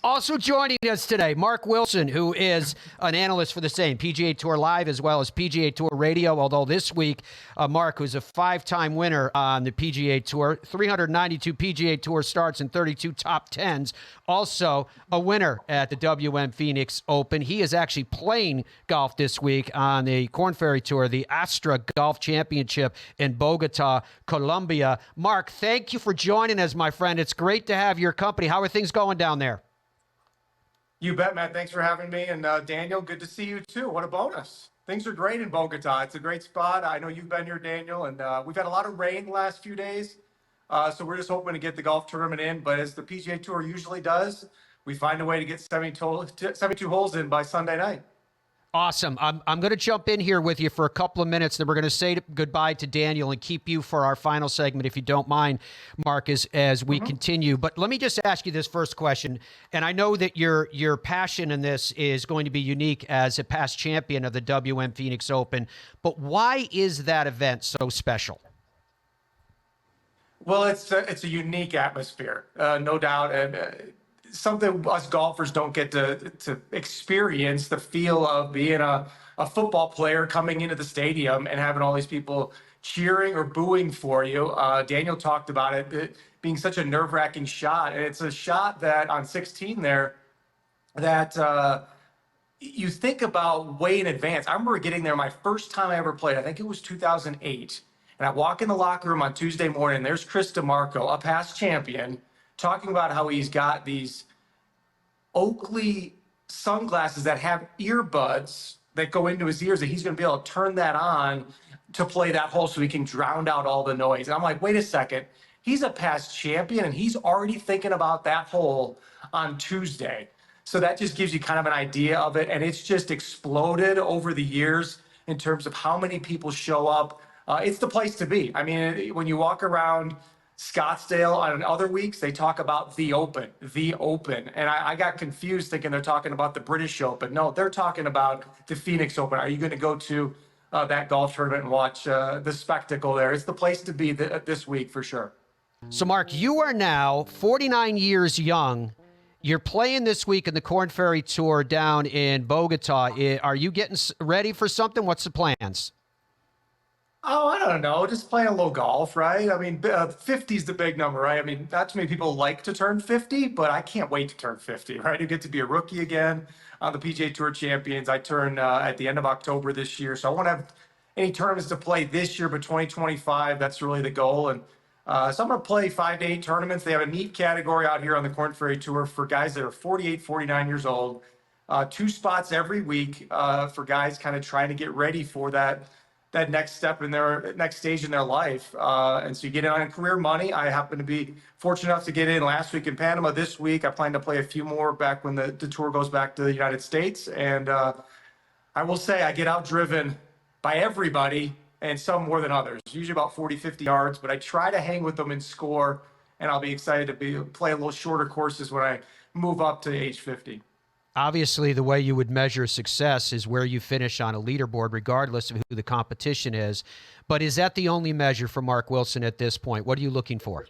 Also joining us today, Mark Wilson, who is an analyst for the same PGA Tour Live as well as PGA Tour Radio, although this week, Mark, who's a five-time winner on the PGA Tour, 392 PGA Tour starts and 32 top tens, also a winner at the WM Phoenix Open. He is actually playing golf this week on the Korn Ferry Tour, the Astra Golf Championship in Bogota, Colombia. Mark, thank you for joining us, my friend. It's great to have your company. How are things going down there? You bet, Matt. Thanks for having me. And Daniel, good to see you too. What a bonus. Things are great in Bogota. It's a great spot. I know you've been here, Daniel, and we've had a lot of rain the last few days. So we're just hoping to get the golf tournament in. But as the PGA Tour usually does, we find a way to get 72 holes in by Sunday night. Awesome. I'm going to jump in here with you for a couple of minutes, then we're going to say goodbye to Daniel and keep you for our final segment, if you don't mind, Mark, as we continue. But let me just ask you this first question, and I know that your passion in this is going to be unique as a past champion of the WM Phoenix Open, but why is that event so special? Well, it's a unique atmosphere, no doubt. And something us golfers don't get to experience, the feel of being a football player coming into the stadium and having all these people cheering or booing for you. Daniel talked about it being such a nerve-wracking shot. And it's a shot that on 16 there that you think about way in advance. I remember getting there my first time I ever played. I think it was 2008. And I walk in the locker room on Tuesday morning. There's Chris DeMarco, a past champion, talking about how he's got these Oakley sunglasses that have earbuds that go into his ears, that he's going to be able to turn that on to play that hole so he can drown out all the noise. And I'm like, wait a second. He's a past champion, and he's already thinking about that hole on Tuesday. So that just gives you kind of an idea of it. And it's just exploded over the years in terms of how many people show up. It's the place to be. I mean, when you walk around Scottsdale on other weeks, they talk about the Open. And I got confused thinking they're talking about the British Open. No, they're talking about the Phoenix Open. Are you going to go to that golf tournament and watch the spectacle there? It's the place to be this week for sure. So, Mark, you are now 49 years young. You're playing this week in the Korn Ferry Tour down in Bogota. Are you getting ready for something? What's the plans? Oh, I don't know. Just playing a little golf, right? I mean, 50 is the big number, right? I mean, not too many people like to turn 50, but I can't wait to turn 50, right? You get to be a rookie again on the PGA Tour Champions. I turn at the end of October this year. So I won't have any tournaments to play this year, but 2025, that's really the goal. And so I'm going to play 5 to 8 tournaments. They have a neat category out here on the Korn Ferry Tour for guys that are 48, 49 years old. 2 spots every week for guys kind of trying to get ready for that next step in their next stage in their life. And so you get in on career money. I happen to be fortunate enough to get in last week in Panama. This week, I plan to play a few more back when the tour goes back to the United States. And I will say I get outdriven by everybody, and some more than others, usually about 40, 50 yards, but I try to hang with them and score, and I'll be excited to play a little shorter courses when I move up to age 50. Obviously, the way you would measure success is where you finish on a leaderboard, regardless of who the competition is. But is that the only measure for Mark Wilson at this point? What are you looking for?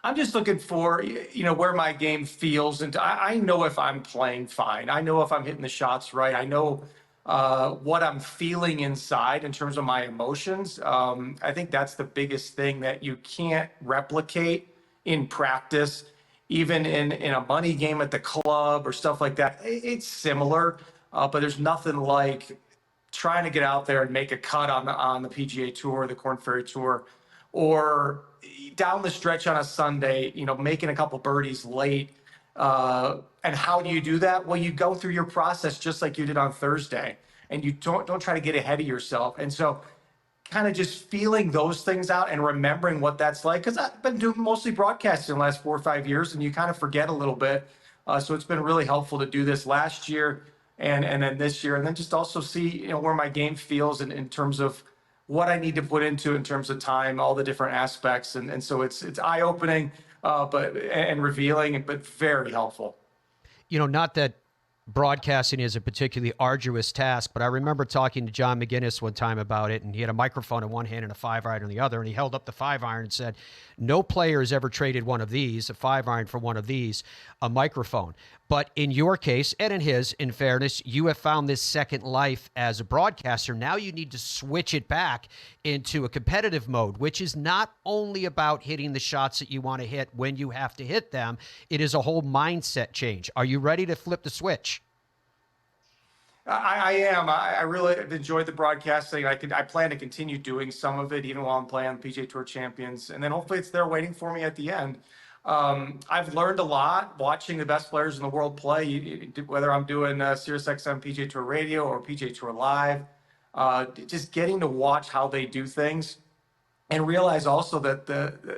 I'm just looking for, where my game feels. And I know if I'm playing fine. I know if I'm hitting the shots right. I know what I'm feeling inside in terms of my emotions. I think that's the biggest thing that you can't replicate in practice. Even in a money game at the club or stuff like that, it's similar, but there's nothing like trying to get out there and make a cut on the PGA Tour, the Korn Ferry Tour, or down the stretch on a Sunday, making a couple birdies late. And how do you do that? Well, you go through your process just like you did on Thursday, and you don't try to get ahead of yourself. And so kind of just feeling those things out and remembering what that's like, because I've been doing mostly broadcasting the last 4 or 5 years, and you kind of forget a little bit. So it's been really helpful to do this last year and then this year, and then just also see where my game feels in terms of what I need to put into in terms of time, all the different aspects, and so it's eye-opening, but revealing, but very helpful. Not that broadcasting is a particularly arduous task, but I remember talking to John McGinnis one time about it, and he had a microphone in one hand and a 5-iron in the other, and he held up the 5-iron and said, no player has ever traded one of these, a 5-iron for one of these, a microphone. But in your case, and in his, in fairness, you have found this second life as a broadcaster. Now you need to switch it back into a competitive mode, which is not only about hitting the shots that you want to hit when you have to hit them. It is a whole mindset change. Are you ready to flip the switch? I am. I really enjoyed the broadcasting. I plan to continue doing some of it, even while I'm playing on the PGA Tour Champions, and then hopefully it's there waiting for me at the end. I've learned a lot watching the best players in the world play, whether I'm doing SiriusXM PGA Tour Radio or PGA Tour Live. Just getting to watch how they do things and realize also that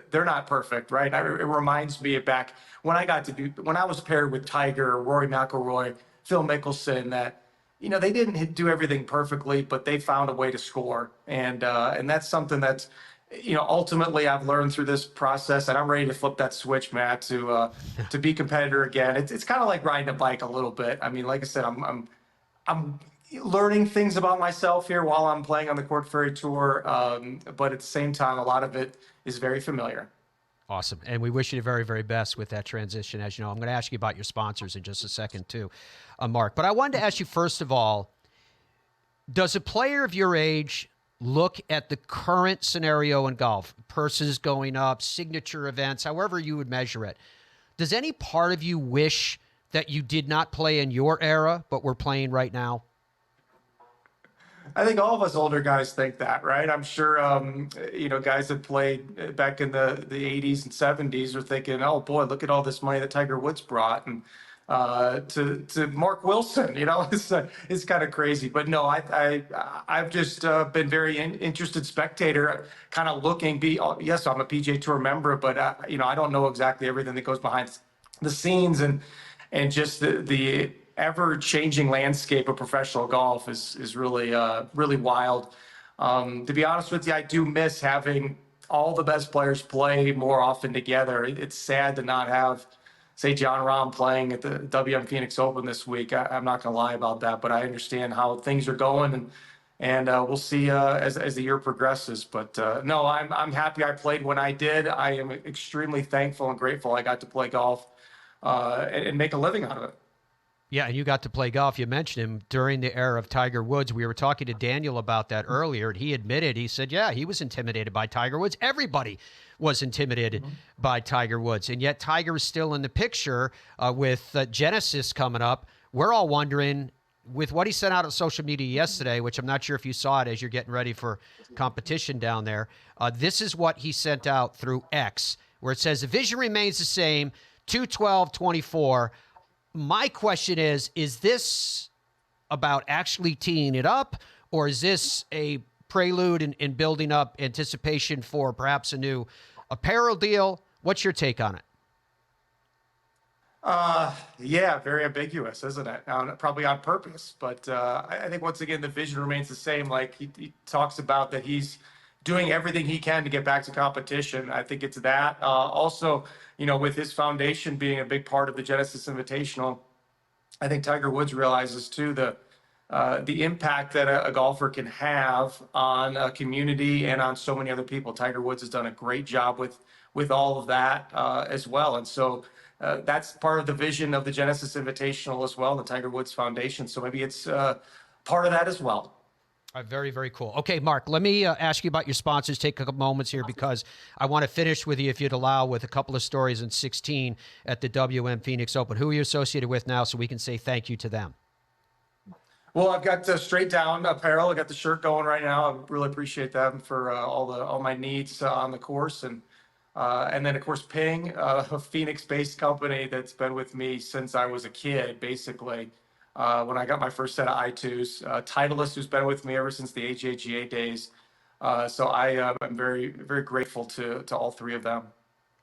they're not perfect, right? It reminds me of back when I was paired with Tiger, Rory McIlroy, Phil Mickelson, that they didn't do everything perfectly, but they found a way to score. And that's something that's, ultimately I've learned through this process, and I'm ready to flip that switch, Matt, to be competitor again. It's kind of like riding a bike a little bit. I mean, like I said, I'm learning things about myself here while I'm playing on the Korn Ferry Tour. But at the same time, a lot of it is very familiar. Awesome. And we wish you the very, very best with that transition. As you know, I'm going to ask you about your sponsors in just a second too, Mark. But I wanted to ask you, first of all, does a player of your age look at the current scenario in golf, purses going up, signature events, however you would measure it? Does any part of you wish that you did not play in your era, but we're playing right now? I think all of us older guys think that, right? I'm sure, guys that played back in the 80s and 70s are thinking, oh boy, look at all this money that Tiger Woods brought. And to Mark Wilson, it's kind of crazy. But no, I've just been very interested spectator, kind of looking. Yes, I'm a PGA Tour member, but I don't know exactly everything that goes behind the scenes, and just the ever-changing landscape of professional golf is really really wild. To be honest with you, I do miss having all the best players play more often together. It's sad to not have, say, John Rahm playing at the WM Phoenix Open this week. I'm not going to lie about that, but I understand how things are going, and we'll see as the year progresses. But no, I'm happy I played when I did. I am extremely thankful and grateful I got to play golf and make a living out of it. Yeah, and you got to play golf. You mentioned him during the era of Tiger Woods. We were talking to Daniel about that earlier, and he said, yeah, he was intimidated by Tiger Woods. Everybody was intimidated by Tiger Woods, and yet Tiger is still in the picture with Genesis coming up. We're all wondering, with what he sent out on social media yesterday, which I'm not sure if you saw it as you're getting ready for competition down there, this is what he sent out through X, where it says, the vision remains the same, 2/12/24. My question is this about actually teeing it up, or is this a prelude in building up anticipation for perhaps a new apparel deal? What's your take on it? Yeah, very ambiguous, isn't it? Probably on purpose, but I think once again the vision remains the same. Like he talks about that he's doing everything he can to get back to competition. I think it's that. Also, with his foundation being a big part of the Genesis Invitational, I think Tiger Woods realizes too the impact that a golfer can have on a community and on so many other people. Tiger Woods has done a great job with all of that as well, and so that's part of the vision of the Genesis Invitational as well, the Tiger Woods Foundation. So maybe it's part of that as well. Very, very cool. Okay, Mark, let me ask you about your sponsors. Take a couple moments here because I want to finish with you, if you'd allow, with a couple of stories in 16 at the WM Phoenix Open. Who are you associated with now so we can say thank you to them? Well, I've got Straight Down Apparel. I got the shirt going right now. I really appreciate them for all my needs on the course. And then, of course, Ping, a Phoenix-based company that's been with me since I was a kid, basically. When I got my first set of I2s, Titleist, who's been with me ever since the AJGA days. So I'm very, very grateful to all three of them.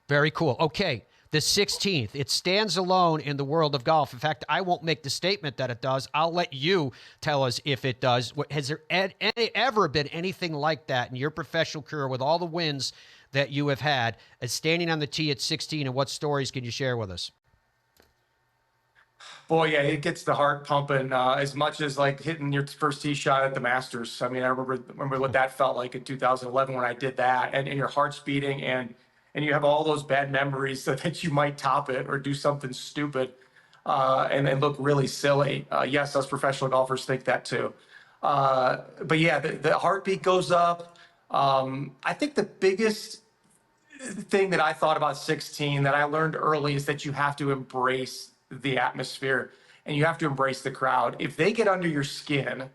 Very cool. Okay, the 16th, it stands alone in the world of golf. In fact, I won't make the statement that it does. I'll let you tell us if it does. Has there ever been anything like that in your professional career with all the wins that you have had as standing on the tee at 16, and what stories can you share with us? Boy, yeah, it gets the heart pumping as much as like hitting your first tee shot at the Masters. I mean, I remember what that felt like in 2011 when I did that, and your heart's beating, and you have all those bad memories that you might top it or do something stupid, and look really silly. Yes, us professional golfers think that too. But yeah, the heartbeat goes up. I think the biggest thing that I thought about 16 that I learned early is that you have to embrace the atmosphere and you have to embrace the crowd. If they get under your skin,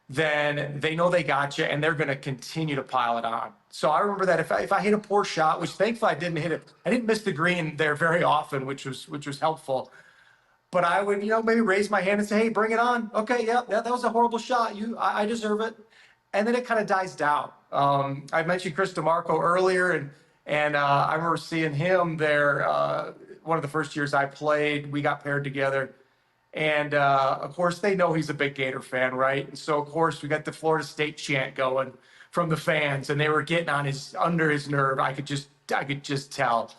then they know they got you and they're going to continue to pile it on. So I remember that if I hit a poor shot, which thankfully I didn't hit it, I didn't miss the green there very often, which was helpful. But I would, maybe raise my hand and say, "Hey, bring it on." Okay, yeah, that was a horrible shot. I deserve it. And then it kind of dies down. I mentioned Chris DeMarco earlier, and I remember seeing him there. One of the first years I played, we got paired together. And of course, they know he's a big Gator fan, right? And so, of course, we got the Florida State chant going from the fans, and they were getting under his nerve. I could just tell.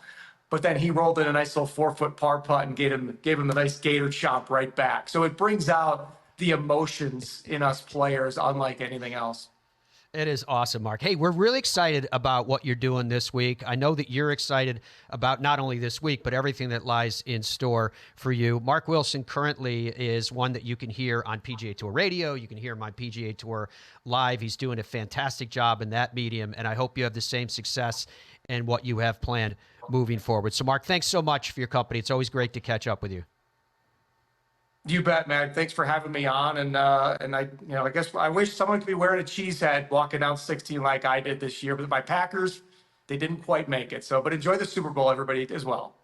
But then he rolled in a nice little 4-foot par putt and gave him a nice Gator chomp right back. So it brings out the emotions in us players, unlike anything else. It is awesome, Mark. Hey, we're really excited about what you're doing this week. I know that you're excited about not only this week, but everything that lies in store for you. Mark Wilson currently is one that you can hear on PGA Tour Radio. You can hear him on PGA Tour Live. He's doing a fantastic job in that medium, and I hope you have the same success in what you have planned moving forward. So, Mark, thanks so much for your company. It's always great to catch up with you. You bet, Matt. Thanks for having me on. And I guess I wish someone could be wearing a cheese head walking down 16 like I did this year. But my Packers, they didn't quite make it. But enjoy the Super Bowl, everybody, as well.